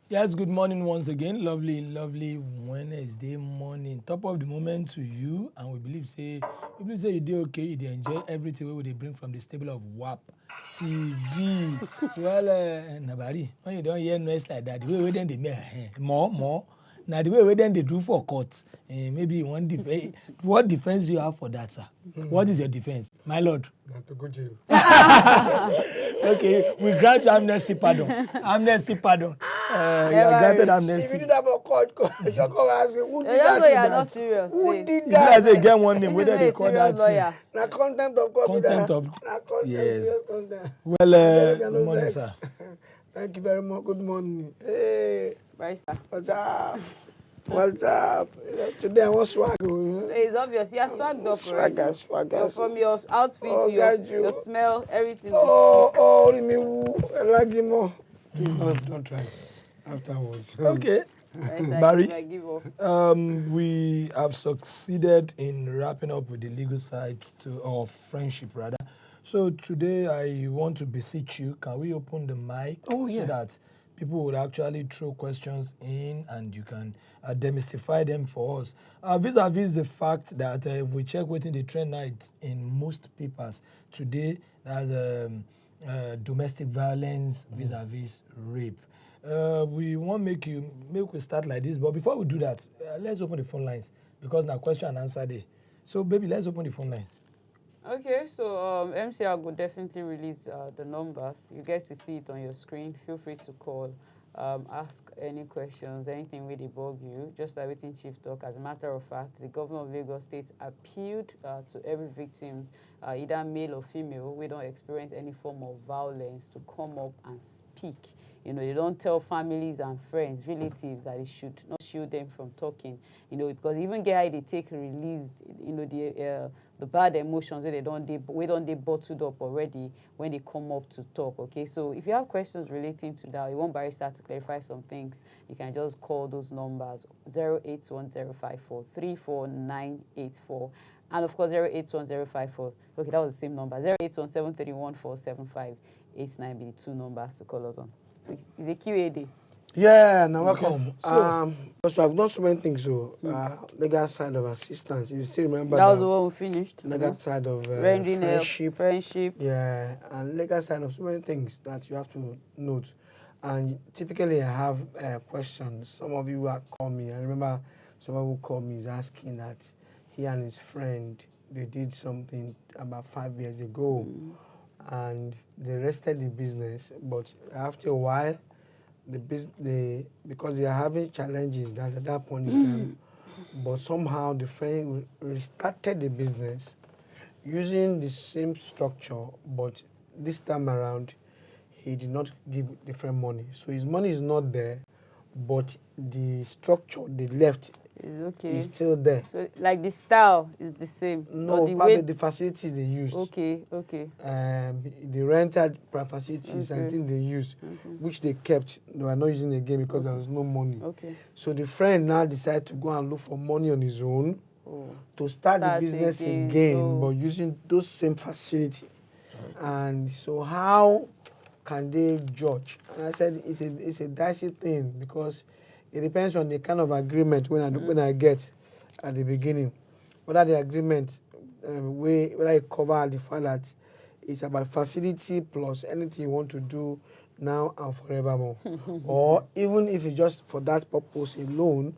Yes, good morning once again. Lovely, lovely Wednesday morning. Top of the moment to you, and we believe say you do okay, you dey enjoy everything wey they bring from the stable of WAP TV. Well, Nabari, when you don't hear noise like that, the way we then they make more. Now the way we then they do for court, maybe one defense. What defense you have for that, sir? What is your defense, my lord? Not to go jail. Okay, we grant you amnesty pardon. Amnesty pardon. You are granted amnesty. If you did that for court, just come ask me, who did You that know to you are that? not serious. Who did If you like that? say get one name, whether they call that thing. lawyer. Na content of court. Content of Na content, yes. serious content. Well, good morning, Sex. sir. Thank you very much. Good morning. Hey, Barrister. what's up? What's up? Today I want swag. It's obvious. You are swagged up already. Swagger. From your outfit to your smell, everything. Oh, me like him more. Please don't try. Afterwards. Okay. Barrister, Barry, I give up. we have succeeded in wrapping up with the legal side of friendship, rather. So today I want to beseech you, can we open the mic Oh, yeah. so that people would actually throw questions in and you can demystify them for us. Vis-a-vis the fact that if we check within the trend night in most papers today, there's domestic violence vis-a-vis rape. We want make we start like this, but before we do that, let's open the phone lines because now question and answer day. So baby, let's open the phone lines. Okay, so MCR will definitely release the numbers. You get to see it on your screen. Feel free to call, ask any questions, anything where they bug you. Just like within Chief Talk, as a matter of fact, the governor of Lagos State appealed to every victim, either male or female, we don't experience any form of violence, to come up and speak. You know, they don't tell families and friends, relatives that they should not shield them from talking. You know, because even get how they take release, you know, the bad emotions where they bottled up already when they come up to talk. Okay, so if you have questions relating to that, you want Barrister to clarify some things, you can just call those numbers 08105434984 and of course 0810544. Okay, that was the same number. 08173147589 be the two numbers to call us on. So it's a QA day. Yeah, now welcome. So I've done so many things. So, legal side of assistance. You still remember That was the one we finished. legal side of Rendering friendship. Yeah, and legal side of so many things that you have to note. And typically, I have questions. Some of you are calling me. I remember someone who called me is asking that he and his friend they did something about 5 years ago, and they rested the business. But after a while, because they are having challenges that at that point in time, but somehow the friend restarted the business using the same structure, but this time around he did not give different money. So his money is not there, but the structure they left is still there. So like the style is the same. No, probably the facilities they used. Okay. The rented facilities and things they used, which they kept, they were not using again because there was no money. Okay. So the friend now decided to go and look for money on his own to start the business again, but using those same facility. And so how can they judge? And I said it's a dicey thing because it depends on the kind of agreement when I get at the beginning. Whether the agreement whether it cover the fact that it's about facility plus anything you want to do now and forevermore. Or even if it's just for that purpose alone,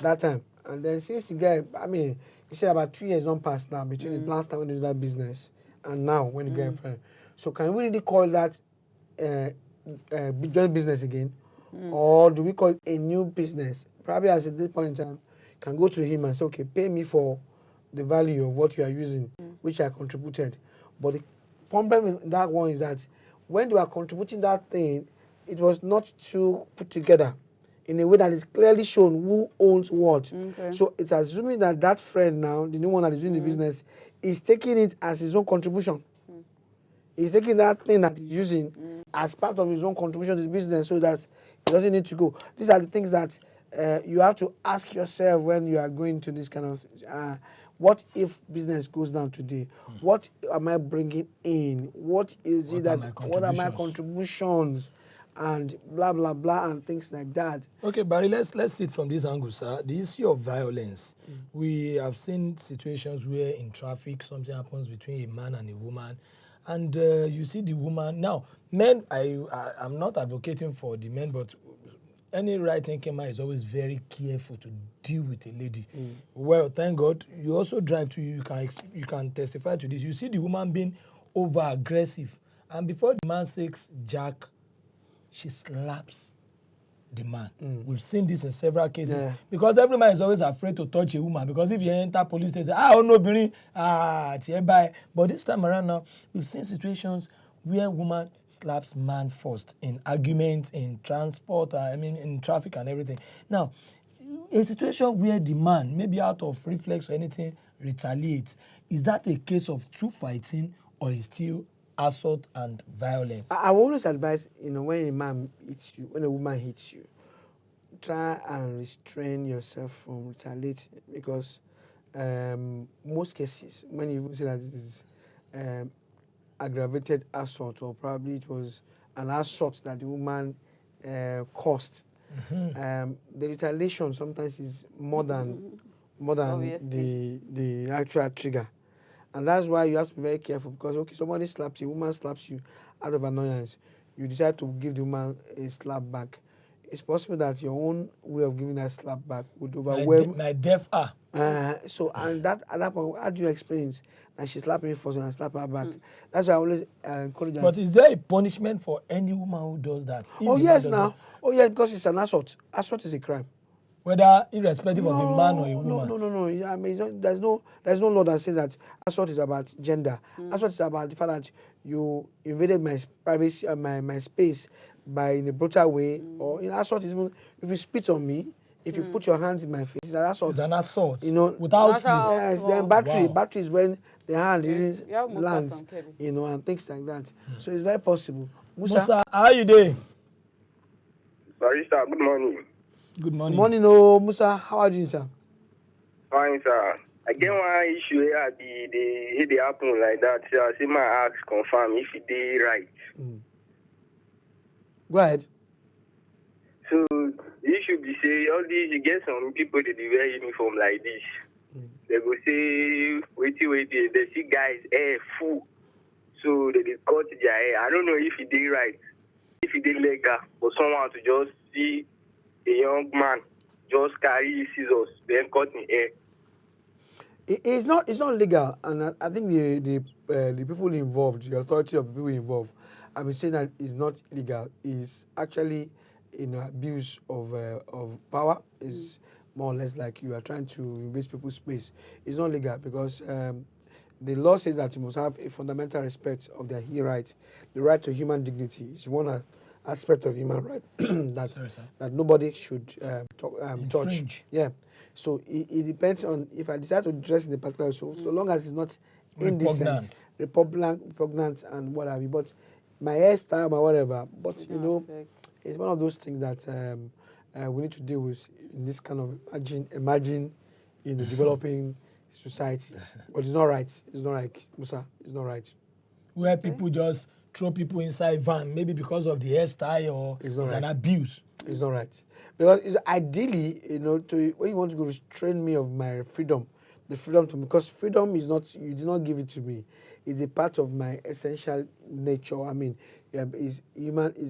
that time. And then since the guy, I mean, you say about 2 years don't pass now between the last time when you do that business and now when you get a friend. So can we really call that joint business again? Or do we call it a new business? Probably at this point in time, you can go to him and say, okay, pay me for the value of what you are using, which I contributed. But the problem with that one is that when they were contributing that thing, it was not too put together in a way that is clearly shown who owns what. Okay. So it's assuming that that friend now, the new one that is doing the business, is taking it as his own contribution. He's taking that thing that he's using as part of his own contribution to the business so that he doesn't need to go. These are the things that you have to ask yourself when you are going to this kind of, what if business goes down today? What am I bringing in? What are my contributions? and blah blah blah and things like that. Okay, Barry, let's see it from this angle, sir. The issue of violence. We have seen situations where in traffic something happens between a man and a woman, and you see the woman. Now, men, I'm not advocating for the men, but any right-thinking man is always very careful to deal with a lady. Well, thank God, you also drive to you can testify to this. You see the woman being over-aggressive, and before the man says jack, she slaps the man. We've seen this in several cases because every man is always afraid to touch a woman because if you enter police station, oh no, Bini, bye. But this time around now, we've seen situations where woman slaps man first in arguments, in transport, in traffic and everything. Now, a situation where the man, maybe out of reflex or anything, retaliates, is that a case of two fighting or is still assault and violence? I always advise, when a man hits you, when a woman hits you, try and restrain yourself from retaliating because most cases, when you say that it is aggravated assault or probably it was an assault that the woman caused, the retaliation sometimes is more than the actual trigger. And that's why you have to be very careful because, okay, somebody slaps you, a woman slaps you out of annoyance. You decide to give the woman a slap back. It's possible that your own way of giving that slap back would overwhelm. My deaf And at that point, how do you explain it? And she slapped me first and I slap her back. That's why I always encourage that. But is there a punishment for any woman who does that? Oh, yes, now. Oh, yeah, because it's an assault. Assault is a crime. Whether irrespective of a man or a woman? No. I mean, there's no law that says that assault is about gender. Assault is about the fact that you invaded my privacy, my space in a brutal way. Or assault is even if you spit on me, if you put your hands in my face, it's an assault. It's an assault. Without this. Yes, then battery is when the hand lands, and things like that. So it's very possible. Musa, how are you doing? Barista, good morning. Good morning. Morning, Musa. How are you doing, sir? Fine, sir. I get one issue here. They happen like that. So I see my ask confirm if they right. Go ahead. So the issue be say all these you get some people that they wear uniform like this. They go say wait. They see guys hair full, so they cut their hair. I don't know if it did right, if it did legal for someone to just see a young man just carry scissors, then cut his hair. It's not legal, and I think the people involved, the authority of the people involved, I've been saying that it's not illegal. It's actually abuse of power. Is more or less like you are trying to invade people's space. It's not legal because the law says that you must have a fundamental respect of their human rights. The right to human dignity is one aspect of human right that nobody should touch. Yeah. So it depends on if I decide to dress in a particular way, so long as it's not indecent, repugnant, and what have you. But my hairstyle, my whatever. But it's one of those things that we need to deal with in this kind of imagine developing society. But it's not right. It's not right, Musa. It's not right. Where people just throw people inside van, maybe because of the hairstyle or it's an abuse. It's not right. Because it's ideally, when you want to go restrain me of my freedom, the freedom to, because freedom is not, you do not give it to me. It's a part of my essential nature. I mean, is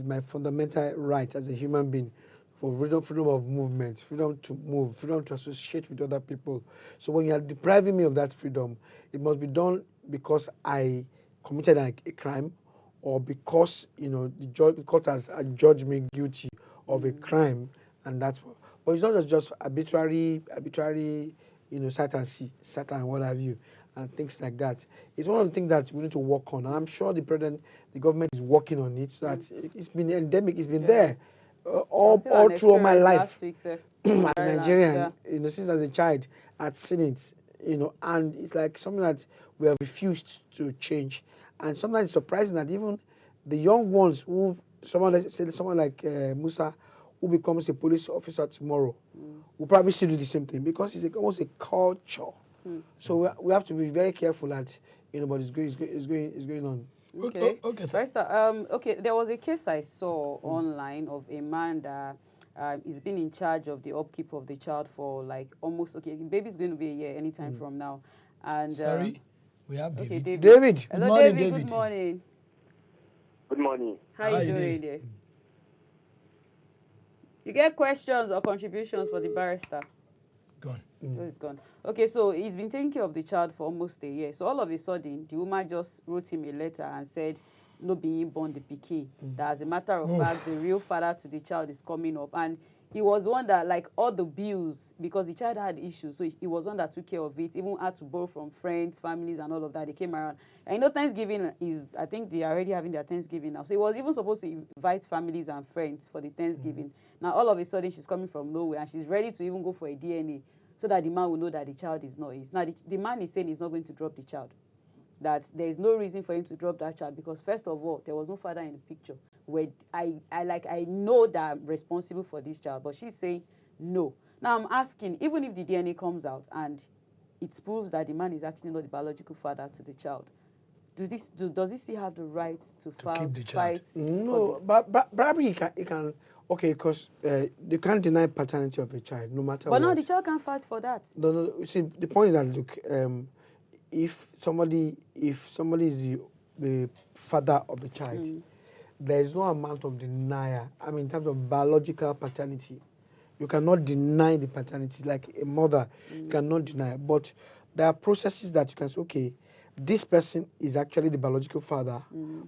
my fundamental right as a human being for freedom of movement, freedom to move, freedom to associate with other people. So when you are depriving me of that freedom, it must be done because I committed a crime, or because the court has adjudged me guilty of a crime, and that's what. But it's not just arbitrary, sight and see, Satan, what have you, and things like that. It's one of the things that we need to work on, and I'm sure the government is working on it. So that it's been endemic, it's been there all through my life. As a Nigerian, since as a child, I'd seen it, and it's like something that we have refused to change. And sometimes it's surprising that even the young ones someone like Musa, who becomes a police officer tomorrow, will probably still do the same thing because it's almost a culture. So we have to be very careful that but it's going on. Okay. Okay, sir. Barrister, okay, there was a case I saw online of a man that is been in charge of the upkeep of the child for like almost, okay, the baby's going to be a year anytime from now. And Sorry, we have okay, David. David. Good Hello, morning, David. David. Good morning. Good morning. How How you you doing dey? there? You get questions or contributions for the barrister? Gone. Oh, it's gone. Okay, so he's been taking care of the child for almost a year. So all of a sudden, the woman just wrote him a letter and said, no being born the pikin. That as a matter of fact, the real father to the child is coming up. And he was one that, like, all the bills, because the child had issues, so he was one that took care of it, even had to borrow from friends, families, and all of that. They came around. And you know, Thanksgiving is, I think they are already having their Thanksgiving now. So he was even supposed to invite families and friends for the Thanksgiving. Now, all of a sudden, she's coming from nowhere, and she's ready to even go for a DNA so that the man will know that the child is not his. Now, the man is saying he's not going to drop the child. That there is no reason for him to drop that child because, first of all, there was no father in the picture. Where I know that I'm responsible for this child, but she's saying no. Now, I'm asking, even if the DNA comes out and it proves that the man is actually not the biological father to the child, does he still have the right to keep the child? fight? No, but probably he can okay, because they can't deny paternity of a child, no matter what. But now the child can't fight for that. No, you see, the point is that look, if somebody is the father of the child, there is no amount of denial. I mean, in terms of biological paternity, you cannot deny the paternity. Like a mother, you cannot deny. But there are processes that you can say, okay, this person is actually the biological father,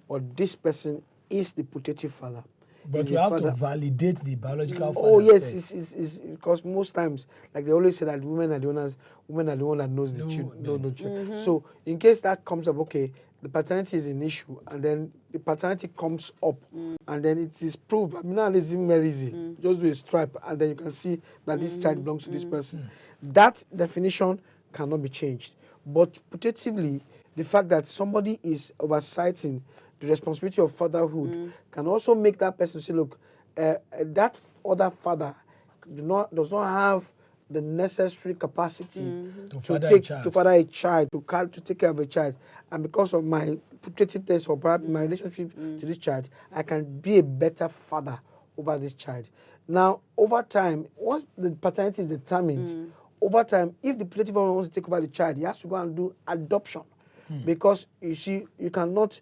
or this person is the putative father. But Is you the have father. to validate the biological father. Oh yes, first. it's because most times, like they always say that women are the owners, women are the one that knows the No, children, no. no children. So in case that comes up, okay, the paternity is an issue, and then the paternity comes up, and then it is proved. I mean, now it's even very easy. Just do a stripe, and then you can see that this child belongs to this person. That definition cannot be changed. But putatively, the fact that somebody is oversighting the responsibility of fatherhood can also make that person say, look, that other father does not have the necessary capacity To to father a take child. to father a child, to take care of a child, and because of my putativeness or perhaps my relationship to this child, I can be a better father over this child. Now, over time, once the paternity is determined, over time, if the putative owner wants to take over the child, he has to go and do adoption, because you see, you cannot.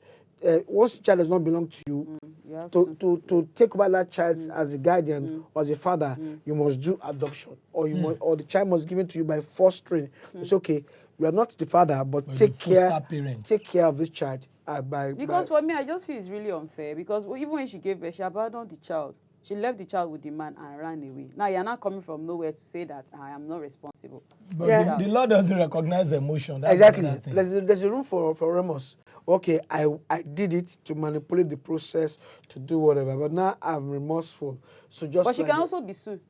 Once the child does not belong to you, You have to take over that child as a guardian or as a father, you must do adoption, or you must, or the child must given to you by fostering. It's okay, you are not the father, but But take the foster care, parent. take care of this child Because for me, I just feel it's really unfair because even when she gave birth, she abandoned the child. She left the child with the man and ran away. Now you're not coming from nowhere to say that I am not responsible. But Yeah. the law doesn't recognize emotion. That's exactly. another thing. There's a room for remorse. Okay, I did it to manipulate the process to do whatever, but now I'm remorseful. So just But she like can also be sued.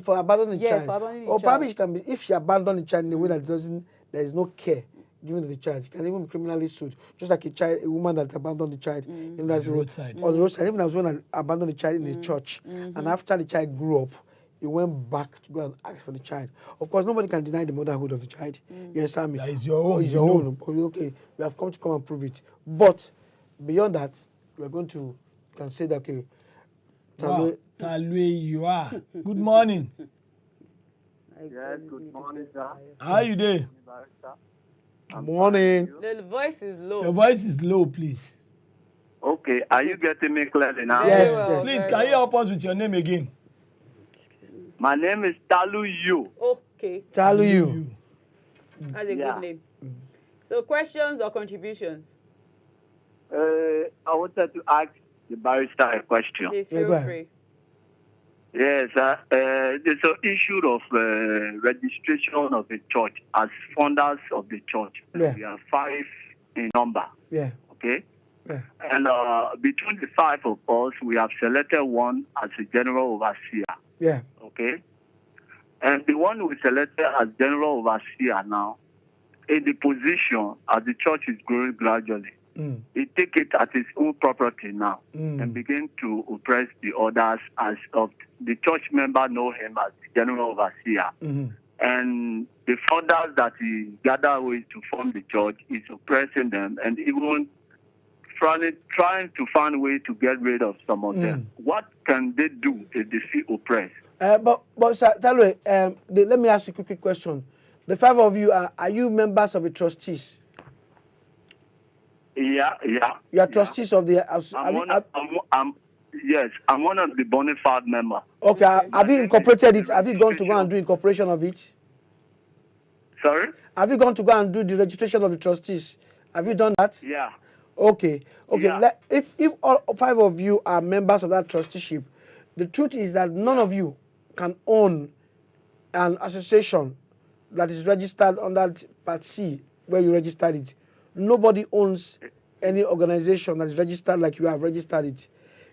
for abandoning the Yes, child. for abandoning the Or probably child. she can be, if she abandoned the child in a way that there is no care given to the child, she can even be criminally sued. Just like a woman that abandoned the child in On the roadside. On the roadside, even as when I abandoned the child in the church, and after the child grew up, he went back to go and ask for the child. Of course, nobody can deny the motherhood of the child. You understand me? Yeah, it's your own, It's you your know. own. Okay, we have come to come and prove it. But beyond that, we are going to can say that okay. Wow. Talwe, you are. Good morning. Yes, good morning, sir. How you doing? Morning. The voice is low. Your voice is low, please. Okay, are you getting me clearly now? Very Yes, well, yes. Please, very can you well. help us with your name again? My name is Talu Yu. Okay, Tell you. that's a Yeah. good name. So questions or contributions? I wanted to ask the barrister a question. Please Yeah, go feel ahead. free. Yes, there's an issue of registration of the church as founders of the church. Yeah. We are 5 in number, Yeah. okay? Yeah. And between the 5 of us, we have selected one as a general overseer, Yeah. okay? And the one we selected as general overseer now, in the position as the church is growing gradually, he take it as his own property now and begin to oppress the others as of the church member know him as the general overseer. And the founders that he gathered with to form the church is oppressing them and even trying to find a way to get rid of some of them. What can they do if they feel oppressed? But sir, Talwe, let me ask you a quick question. The 5 of you, are you members of the trustees? Yeah. You are trustees of the... Yes, I'm one of the bona fide members. Okay, have you incorporated it? Have you gone to go and do incorporation of it? Sorry? Have you gone to go and do the registration of the trustees? Have you done that? Yeah. Okay. Yeah. If all 5 of you are members of that trusteeship, the truth is that none of you can own an association that is registered under Part C, where you registered it. Nobody owns any organization that is registered like you have registered it.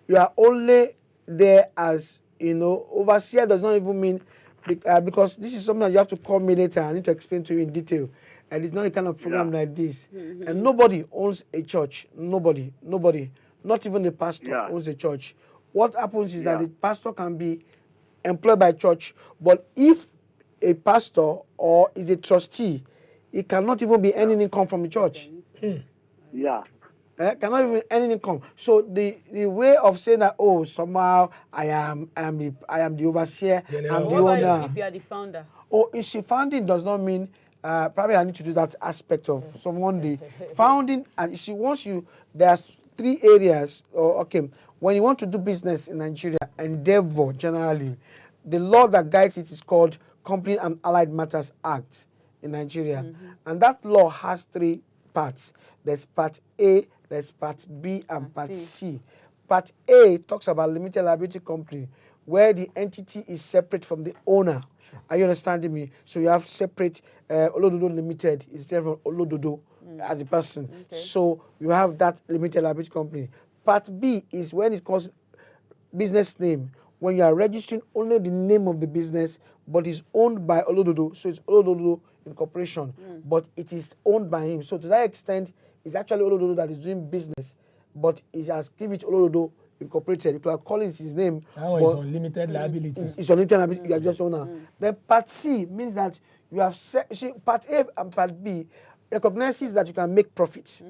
You are only there as, overseer does not even mean, because this is something that you have to call me later. I need to explain to you in detail. And it's not a kind of program like this. And nobody owns a church. Nobody. Not even the pastor owns a church. What happens is that the pastor can be employed by church, but if a pastor or is a trustee, it cannot even be any income from the church. Yeah. Cannot even any income. So the way of saying that, somehow I am the overseer, I'm the owner. If you are the founder? If she founding does not mean probably I need to do that aspect of one day. Founding, and there's 3 areas. When you want to do business in Nigeria, endeavor generally, the law that guides it is called Company and Allied Matters Act in Nigeria. And that law has 3 parts. There's Part A, there's Part B, and Part C. Part A talks about limited liability company, where the entity is separate from the owner. Sure. Are you understanding me? So you have separate Olododo Limited is different from Olododo as a person. Okay. So you have that limited liability company. Part B is when it calls business name, when you are registering only the name of the business, but is owned by Olododo. So it's Olododo Incorporation, but it is owned by him. So to that extent, it's actually Olododo that is doing business, but he has given it to Olododo Incorporated. You can call it his name. That one is unlimited liability. It's unlimited liability. You are just owner. Then Part C means that you have Part A and Part B recognizes that you can make profit,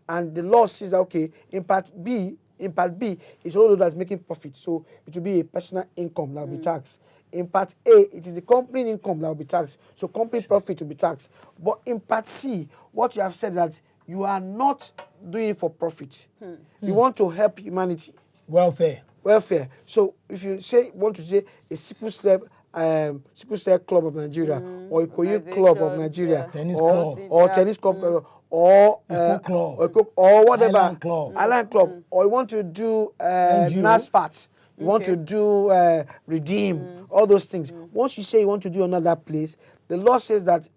and the law says that in Part B, it's Olododo that's making profit, so it will be a personal income that will be taxed. In Part A, it is the company income that will be taxed, so company profit will be taxed. But in Part C, what you have said that you are not doing it for profit. You want to help humanity. Welfare. So if you want to say a sickle cell club of Nigeria, or a Koyi club of Nigeria, tennis club, or tennis club, or club, or whatever, Island club, or you want to do NASFAT, you want to do Redeem, all those things. Once you say you want to do another place, the law says that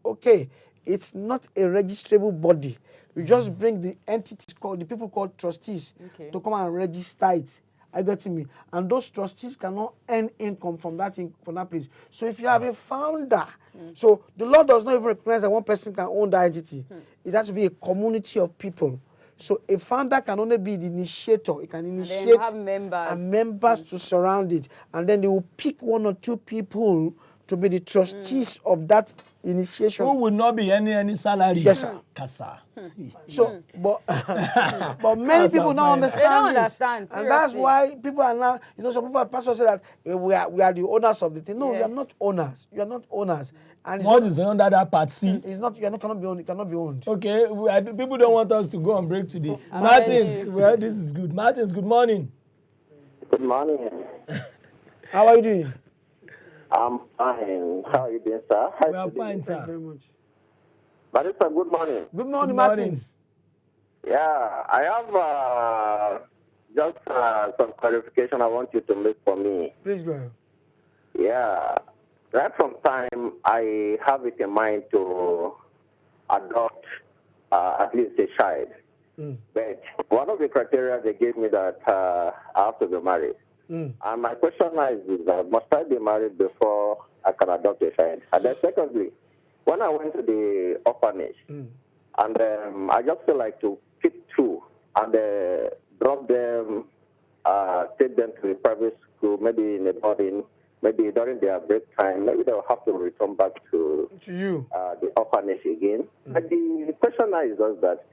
it's not a registrable body. You just bring the entities the people called trustees to come and register it. I got me. And those trustees cannot earn income from that place. So if you have a founder, so the law does not even recognize that one person can own that entity. It has to be a community of people. So a founder can only be the initiator. It can initiate and members to surround it. And then they will pick 1 or 2 people to be the trustees of that initiation. Who will not be any salary? Yes, sir. Kasa. So, but many people don't understand this. And that's why people are now, some people, pastors say that we are the owners of the thing. No, we are not owners. You are not owners. And what is under that Part C? It's not. Cannot be owned. It cannot be owned. Okay, people don't want us to go on break today. Martins, this is good. Martins, good morning. Good morning. How are you doing? I'm fine. How are you doing, sir? We are fine, sir. Thank you very much. Barista, good morning. Good morning, Martins. Yeah, I have just some clarification I want you to make for me. Please go ahead. Yeah. Right from time, I have it in mind to adopt at least a child. But one of the criteria they gave me that I have to be married. And my question is must I be married before I can adopt a child? And then secondly, when I went to the orphanage, and I just feel like to pick 2 and drop them, take them to a private school, maybe in a boarding, maybe during their break time, maybe they'll have to return back to you, the orphanage again. But the question now is just that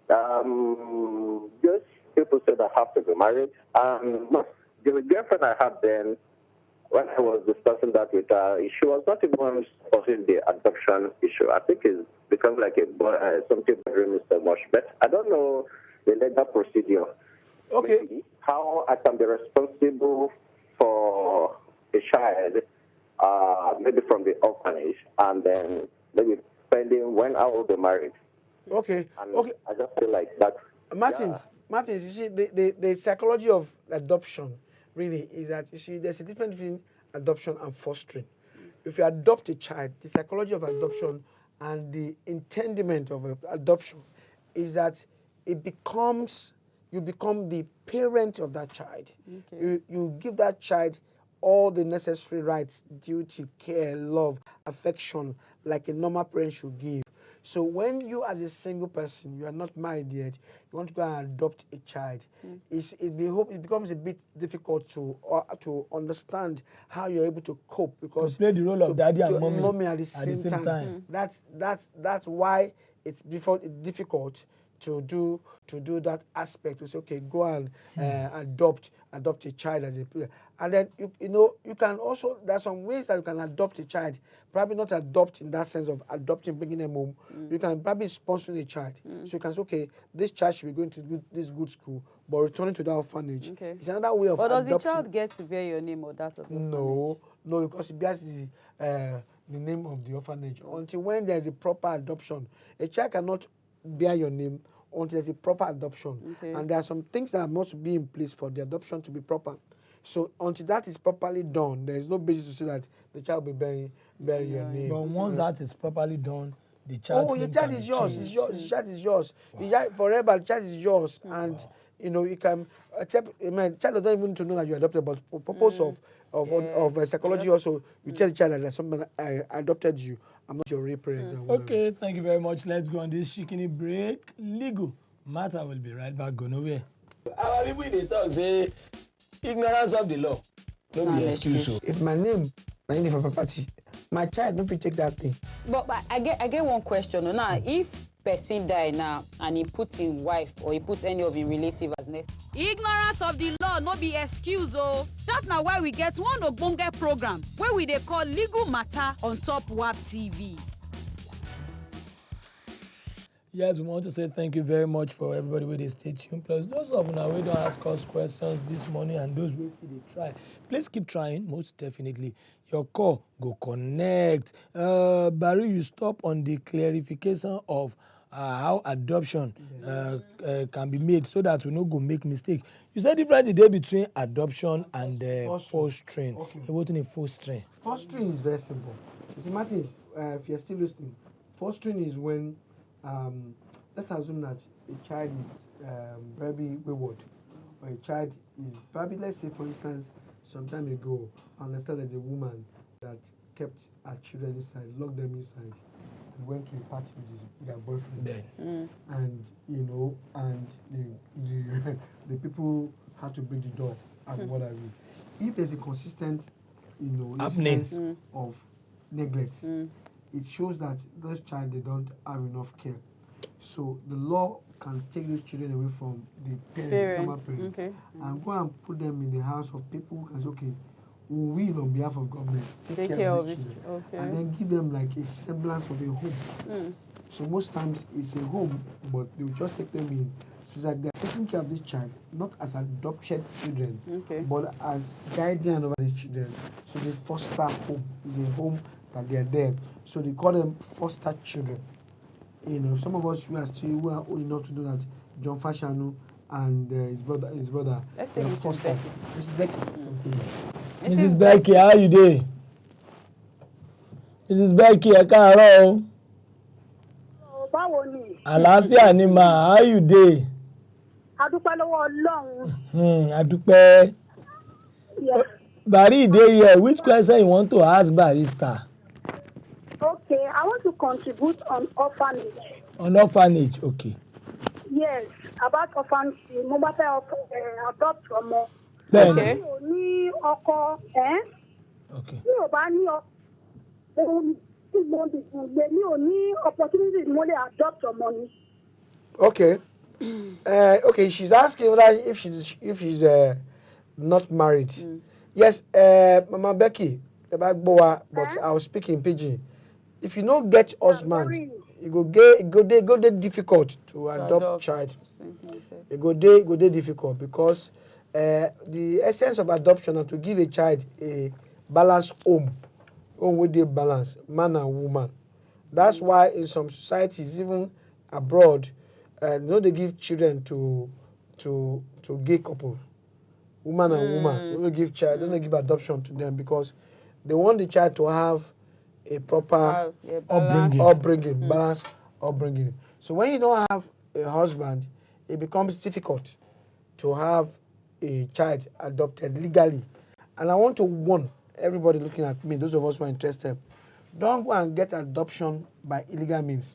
Just people say that have to be married. The girlfriend I had then, when I was discussing that with her, she was not even supporting the adoption issue. I think it's become like something very Mr. Much, but I don't know the legal procedure. Okay. Maybe how I can be responsible for a child, maybe from the orphanage, and then maybe pending when I will be married. Okay. And Okay. I just feel like that. Martins, you see, the psychology of adoption really is that, you see, there's a difference between adoption and fostering. If you adopt a child, the psychology of adoption and the intendiment of adoption is that you become the parent of that child. Okay. You give that child all the necessary rights, duty, care, love, affection, like a normal parent should give. So when you, as a single person, you are not married yet, you want to go and adopt a child, it becomes a bit difficult to understand how you're able to cope, because To play the role of daddy and mommy at the same time. That's why it's difficult to do that aspect. We say, okay, go and adopt a child as a player. And then you can also, there's some ways that you can adopt a child, probably not adopt in that sense of adopting, bringing them home. You can probably sponsor a child. So you can say, okay, this child should be going to this good school, but returning to that orphanage. Okay. It's another way of But does adopting. the child get to bear your name or that of the No, because it bears the name of the orphanage. Until when there's a proper adoption, a child cannot bear your name until there's a proper adoption. Okay. And there are some things that must be in place for the adoption to be proper. So until that is properly done, there is no basis to say that the child will be bearing your name. But once that is properly done, the child's Your name child can is yours. change. It's yours. The child is yours. The child, forever, the child is yours. And you can accept. The child doesn't even need to know that you adopted, but for purpose of psychology also, you tell the child that someone adopted you. I'm not your real parent. Okay, thank you very much. Let's go on this shikini break. Legal Matta will be right back. Go nowhere. Our people they talk say ignorance of the law. No be excuse. If my name na in for property, my child no fit take that thing. But I get one question. Now, if person die now and he puts his wife or he puts any of his relative as next. Ignorance of the law no be excuse o. That na why we get one ogbonge program wey we dey call Legal Matter on top WAP TV. Yes, we want to say thank you very much for everybody wey dey stay tuned. Plus those of una wey don ask us questions this morning and those wey still dey try, please keep trying. Most definitely, your call go connect. Barry, you stop on the clarification of how adoption can be made so that we no go make mistake. You said difference the day between adoption and fostering. Okay. What in a fostering? Fostering is very simple. You see, Martins, if you're still listening, fostering is when, let's assume that a child is very wayward, or a child is probably, let's say for instance, some time ago, I understand there's a woman that kept her children inside, locked them inside, and went to a party with her boyfriend. And the people had to break the door and what have you. If there's a consistent, instance of neglect, it shows that those child, they don't have enough care. So the law can take those children away from the parents. Okay. And go and put them in the house of people who can say, okay, we will on behalf of government Take care of these this. children. Okay. And then give them like a semblance of a home. So most times it's a home, but they will just take them in so that they're taking care of this child, not as adopted children, but as guardian over these children. So they foster home. It's a home that they're there. So they call them foster children. Some of us who are old enough to know that John Fashanu and his brother, Let's they take are it to foster. Becky. Mrs. Becky. Mrs. Becky, how you dey? Mrs. Becky, ẹ káàárọ̀ o. Báwo ni? Àlàáfíà ni mà, how you dey? A dúpẹ́ lọ́wọ́ Ọlọ́run. Adúpẹ́. Yes. Barry dey here. Which question you want to ask Barrister? Okay, I want to contribute on orphanage. On orphanage, okay. Yes, about orphanage. Mo bá fẹ́ adopt ọmọ. Bẹ́ẹ̀ni. Mi ò ní ọkọ, Okay. mi ò bá ní ọkọ, mi ò ní opportunity mo lè adopt ọmọ ni. Okay. Okay, she's asking whether if she's not married. Yes, Mama Becky, the back boy, but I was speaking pidgin. If you don't get husband, you go dey difficult to adopt child. You go dey difficult because the essence of adoption is to give a child a balanced home with the balance, man and woman. That's why in some societies, even abroad, they give children to gay couple, woman and woman. They don't give child, they don't give adoption to them because they want the child to have a proper upbringing, balanced upbringing. So when you don't have a husband, it becomes difficult to have a child adopted legally. And I want to warn everybody looking at me, those of us who are interested, don't go and get adoption by illegal means.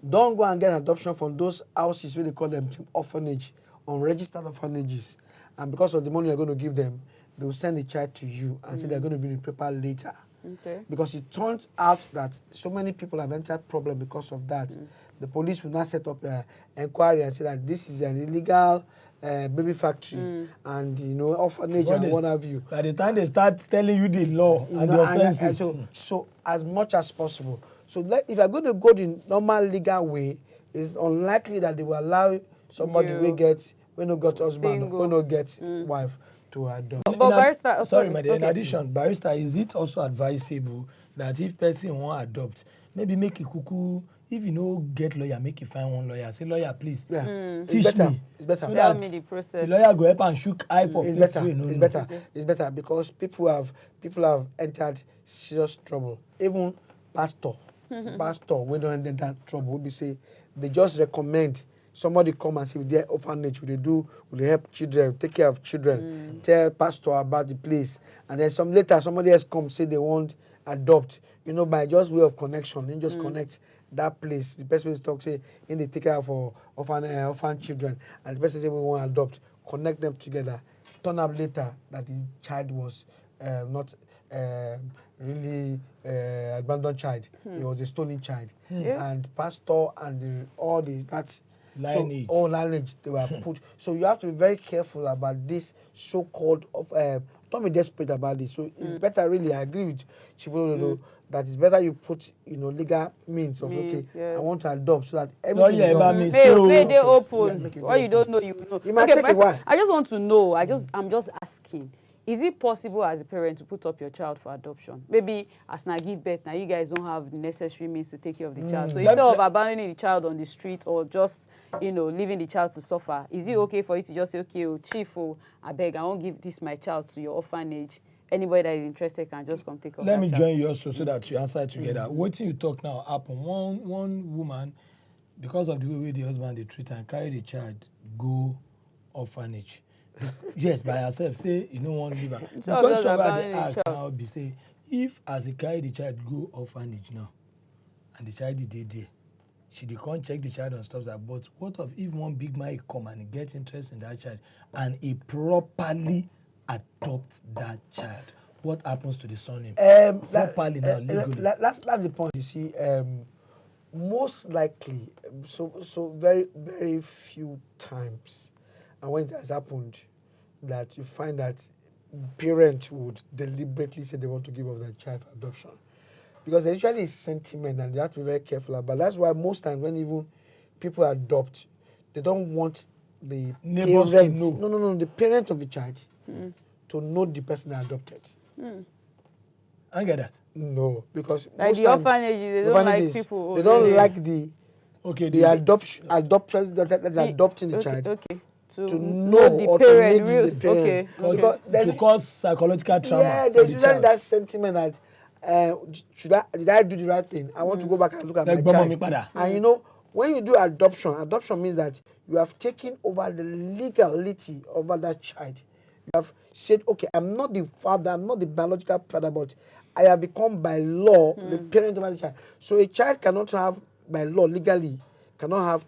Don't go and get adoption from those houses where they call them orphanage, unregistered orphanages. And because of the money you're going to give them, they will send the child to you and say they're going to be in the paper later. Okay. Because it turns out that so many people have entered problem because of that. The police will now set up an inquiry and say that this is an illegal baby factory and orphanage and what have you. By the time they start telling you the law and the offenses. So as much as possible. So if you're going to go the normal legal way, it's unlikely that they will allow somebody when no got husband, when no get wife to adopt. But barrister, sorry, my dear. In addition, barrister, is it also advisable that if person want adopt, maybe make a cuckoo? If you know get lawyer, make you find one lawyer. Say lawyer, please. Teach me. It's better. So tell me the process. The lawyer go help and shook eye for it's place. Better. It's better because people have entered serious trouble. Even pastor when don't enter trouble, will be say they just recommend somebody come and say with their orphanage, will they help children, take care of children, tell pastor about the place, and then somebody else come say they want adopt. By just way of connection, then just connect that place. The person will talk say in they take care for orphan children, and the person say we want to adopt. Connect them together. Turn up later that the child was not really abandoned child. It was a stolen child, and pastor and all that. Lineage they were put. So you have to be very careful about this so-called don't be desperate about this. So it's better, really. I agree with Chivolo that it's better you put legal means of I want to adopt so that everything is done. May they open. What you don't know, you know. It might take a while. I just want to know. I'm just asking. Is it possible as a parent to put up your child for adoption? Maybe as now give birth, now you guys don't have the necessary means to take care of the child. So instead of abandoning the child on the street or just, leaving the child to suffer, is it okay for you to just say, okay, chief, I beg, I won't give this my child to your orphanage. Anybody that is interested can just come take care of Let me join you also so that you answer together. What you talk now happen. One woman, because of the way the husband they treat and carry the child, go orphanage. Yes, by herself, say you don't want to leave her. The question about the ask now be say, if as he carry the child go orphanage now, and the child is there, she can't check the child and stuff like that. But what if one big man come and get interest in that child and he properly adopt that child? What happens to the son? Properly now, legally. That's the point. You see, most likely, so very very few times. And when it has happened, that you find that parents would deliberately say they want to give up their child for adoption. Because there's usually a sentiment and they have to be very careful about. That's why most times when even people adopt, they don't want the neighbors parents, to know. No, the parent of the child to know the person they adopted. I get that. No, because like most the times, orphanages, they don't like people. They don't like the adoption that's adopting the child. Okay. To know the or parent, to meet the parent. Okay. To cause psychological trauma. Yeah, there's usually that sentiment that did I do the right thing? I want to go back and look at my child. And when you do adoption means that you have taken over the legality over that child. You have said, okay, I'm not the father, I'm not the biological father, but I have become by law the parent of the child. So a child cannot have, by law, legally, cannot have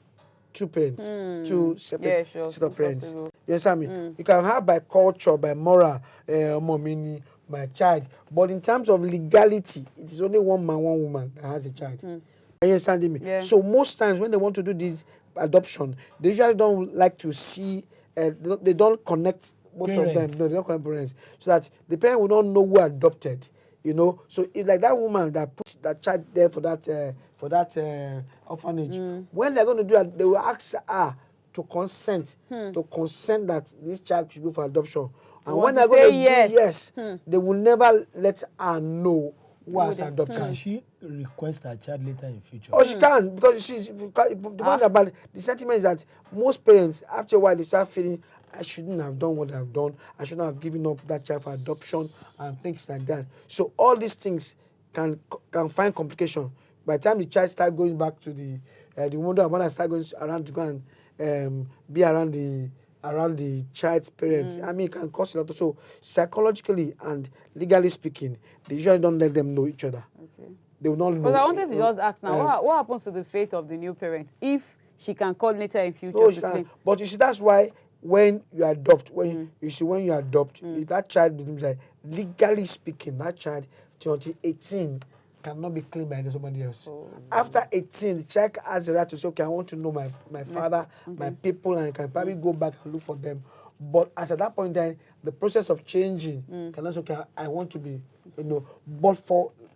two parents, two separate set of parents. You understand me? You can have by culture, by moral, meaning my child. But in terms of legality, it is only one man, one woman that has a child. Are you understanding me? Yeah. So most times when they want to do this adoption, they usually don't like to see, they don't connect both of them. Parents. No, they don't connect parents. So that the parent will not know who adopted. You know, so it's like that woman that put that child there for that orphanage. When they're going to do that, they will ask her to consent that this child should go for adoption. And when they're going to do yes, they will never let her know who has adopted. Can she request her child later in future? Oh, she can, because the one about the sentiment is that most parents, after a while, they start feeling, I shouldn't have done what I've done. I shouldn't have given up that child for adoption and things like that. So all these things can find complication. By the time the child start going back to the mother start going around to go and be around the child's parents, I mean, it can cause a lot. So psychologically and legally speaking, they usually don't let them know each other. Okay. They will not know. But I wanted to just ask now, what happens to the fate of the new parent if she can call later in future to claim? But you see, that's why when you adopt, that child becomes like, legally speaking, that child until 18 cannot be claimed by somebody else. After 18, the child has the right to say, okay, I want to know my father, my people, and I can probably go back and look for them. But as at that point in time, the process of changing can also, okay, I want to be, but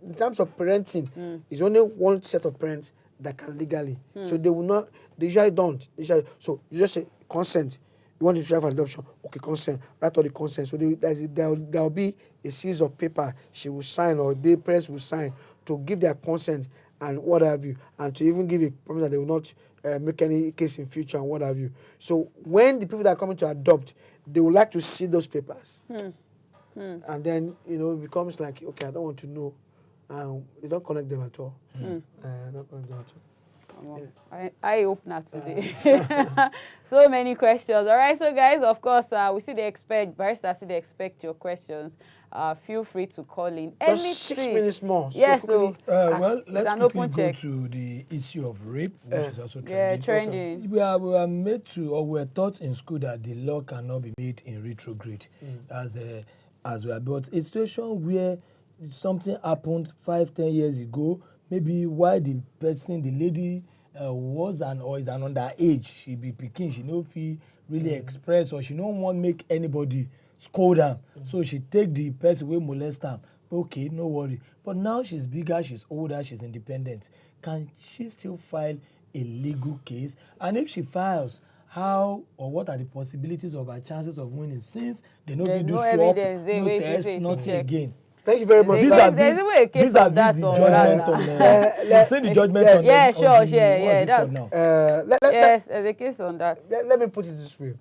in terms of parenting, it's only one set of parents that can legally. So they will not, they usually don't. So you just say consent. You want to try for adoption? Okay, consent. Write all the consent. So there will be a series of paper she will sign, or the parents will sign to give their consent and what have you, and to even give a promise that they will not make any case in future and what have you. So when the people that are coming to adopt, they would like to see those papers. And then, it becomes like, okay, I don't want to know. They don't connect them at all. Don't connect them at all. I hope not today. So many questions. All right, so guys, of course, we still expect, barrister still expect your questions. Feel free to call in. Just 6 minutes more. Yes, well, let's quickly go check to the issue of rape, which is also trending. Yeah, trending. We are made to, or we are taught in school that the law cannot be made in retrograde, as we are. But a situation where something happened 5-10 years ago, maybe while the lady was or is an underage, she be picking, she no fit really express, or she no want make anybody scold am. So she take the person wey molest am. Okay, no worry. But now she's bigger, she's older, she's independent. Can she still file a legal case? And if she files, how or what are the possibilities of her chances of winning, since they no fit do swap, no test, nothing again? Thank you very much. There's even a case of that. You've seen the judgment on yeah, sure, that's now. Yes, there's a case on that. Let me put it this way.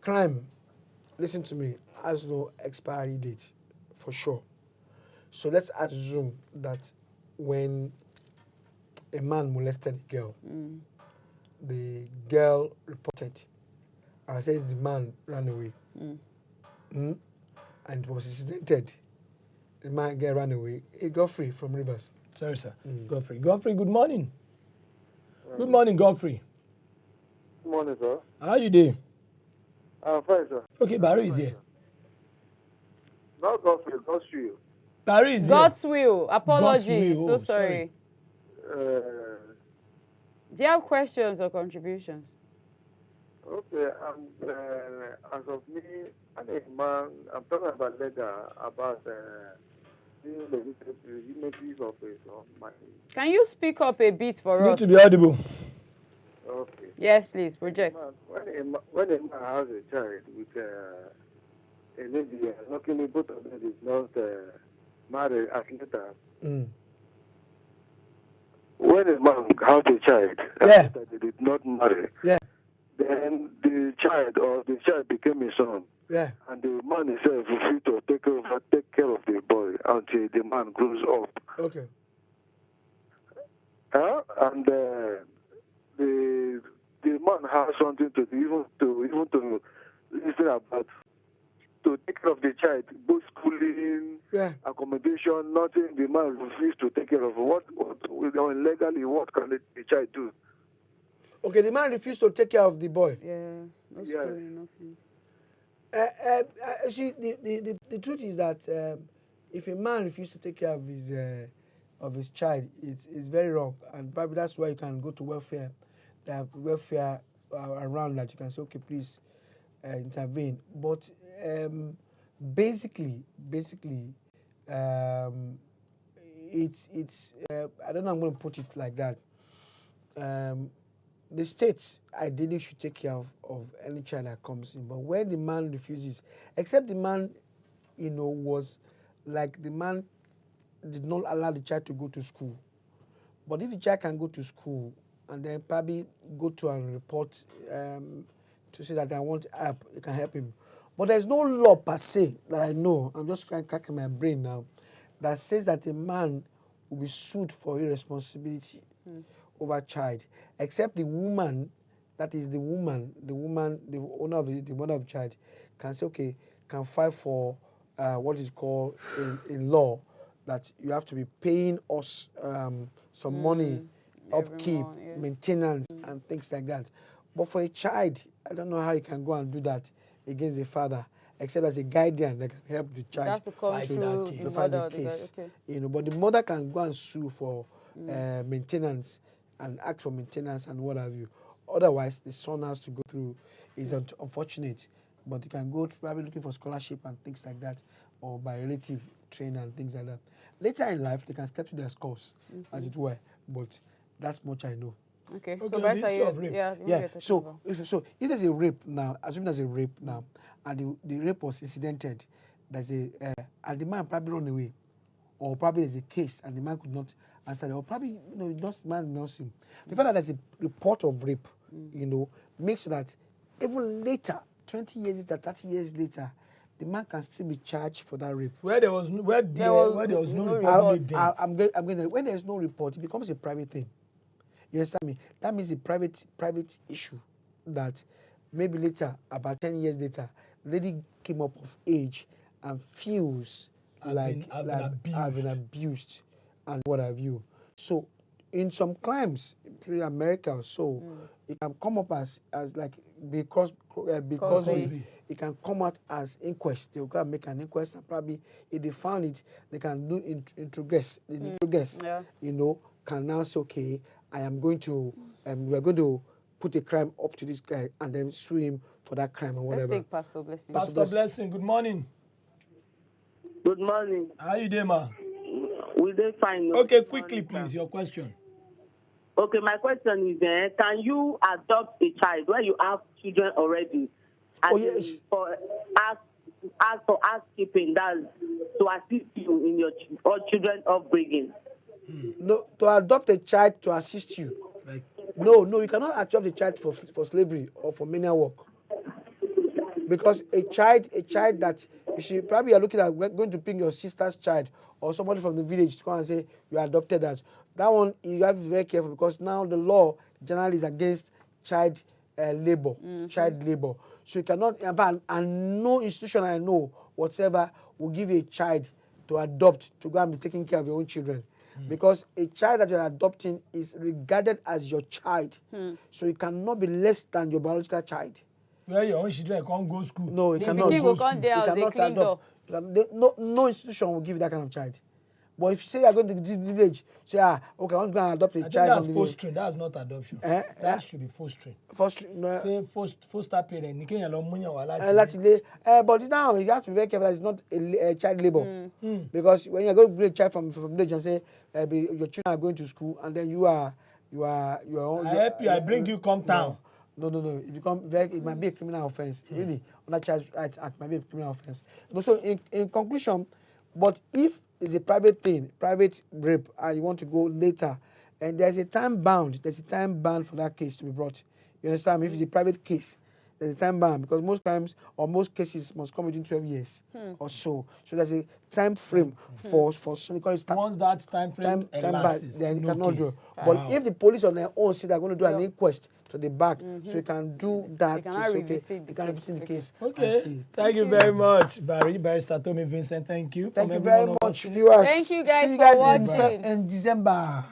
Crime, listen to me, has no expiry date, for sure. So let's assume that when a man molested a girl, the girl reported, I said the man ran away, and was incidented. The man girl ran away. He got free from Rivers. Sorry, sir. Godfrey, good morning. Good morning, Godfrey. Good morning, sir. How are you doing? I'm fine, sir. Okay, Barry is here. Not Godfrey, God's will. Barry is here. God's will. Apologies. God's will. So sorry. Do you have questions or contributions? Okay, as of me, I'm a man, I'm talking about legal, about the images of my... Can you speak up a bit for you us? need to be audible. Okay. Yes, please, project. When a man has a child with a lady, luckily both of them is not married as later. When a man has a child that they did not marry, then the child became a son. And the man himself refused to take care of the boy until the man grows up. Okay. And the man has something to do, even to listen about, to take care of the child, both schooling, accommodation, nothing. The man refused to take care of legally. What can the child do? Okay, the man refused to take care of the boy. Yeah, no schooling, nothing. See, the truth is that if a man refuses to take care of his child, it's very wrong. And probably that's why you can go to welfare. They have welfare around that you can say, okay, please intervene. But basically, it's I don't know. I'm going to put it like that. The states ideally should take care of any child that comes in, but when the man refuses, except the man, was like the man did not allow the child to go to school. But if the child can go to school and then probably go to and report to say that I want help, you can help him. But there's no law per se that I know, I'm just cracking my brain now, that says that a man will be sued for irresponsibility over a child, except the woman, that is the owner of the mother of the child, can say, okay, can file for what is called in law that you have to be paying us some money, upkeep, maintenance, and things like that. But for a child, I don't know how you can go and do that against the father, except as a guardian that can help the child to fight the case. Okay. But the mother can go and sue for maintenance and ask for maintenance and what have you. Otherwise, the son has to go through. It's unfortunate, but you can go to probably looking for scholarship and things like that, or by relative training and things like that. Later in life, they can step to their scores, as it were. But that's much I know. Okay. So, So, So if there's a rape now, assuming there's a rape now, and the rape was incidented, there's and the man probably run away, or probably there's a case and the man could not answer, or probably just man knows him. The fact that there's a report of rape, makes sure that even later, 20 years later, 30 years later, the man can still be charged for that rape. Where there was no report. I'm going to, when there's no report, it becomes a private thing. You understand me? That means a private issue that maybe later, about 10 years later, lady came up of age and feels like I've been abused and what have you. So in some crimes, in America or so, it can come up as like because it can come out as inquest. They'll go and make an inquest, and probably if they found it, they can do introgress. Can now say, okay, I am going to, we are going to put a crime up to this guy and then sue him for that crime or whatever. Let's take Pastor Blessing. Pastor Blessing, good morning. Good morning. How you doing, ma? We dey fine. Okay, quickly, please, your question. Okay, my question is, can you adopt a child when you have children already? Yes. Ask for housekeeping, that's to assist you in your children upbringing. No, to adopt a child to assist you. No, you cannot adopt a child for slavery or for menial work. Because a child that you probably are looking at going to bring your sister's child or somebody from the village to come and say you adopted us. That one you have to be very careful, because now the law generally is against child labor, child labor. So you cannot, and no institution I know whatever will give you a child to adopt to go and be taking care of your own children. Because a child that you're adopting is regarded as your child. So you cannot be less than your biological child. Where your own children can't go to school. No, you cannot. You cannot adopt. No institution will give you that kind of child. But if you say you're going to the village, say, okay, I want to go and adopt a child. That's fostering. That's not adoption. That should be fostering. Fostering. No. Say foster parent. But now you have to be very careful that it's not a child labor. Because when you're going to bring a child from village and say your children are going to school, and then you are I help you. I bring you come town. No. It might be a criminal offense. Really, on that child's rights act might be a criminal offense. So in conclusion, but if it's a private thing, private rape, and you want to go later, and there's a time bound for that case to be brought. You understand me? If it's a private case, there's a time bound, because most crimes or most cases must come within 12 years or so. So there's a time frame for so once that time frame elapses, then you cannot do. Wow. But if the police on their own say they're going to do an inquest to the back, so you can do that. You can revisit the case. Okay. Thank you very much, Barrister Tommy Vincent. Thank you. Thank you very much, viewers. Thank you guys See you for guys watching in December.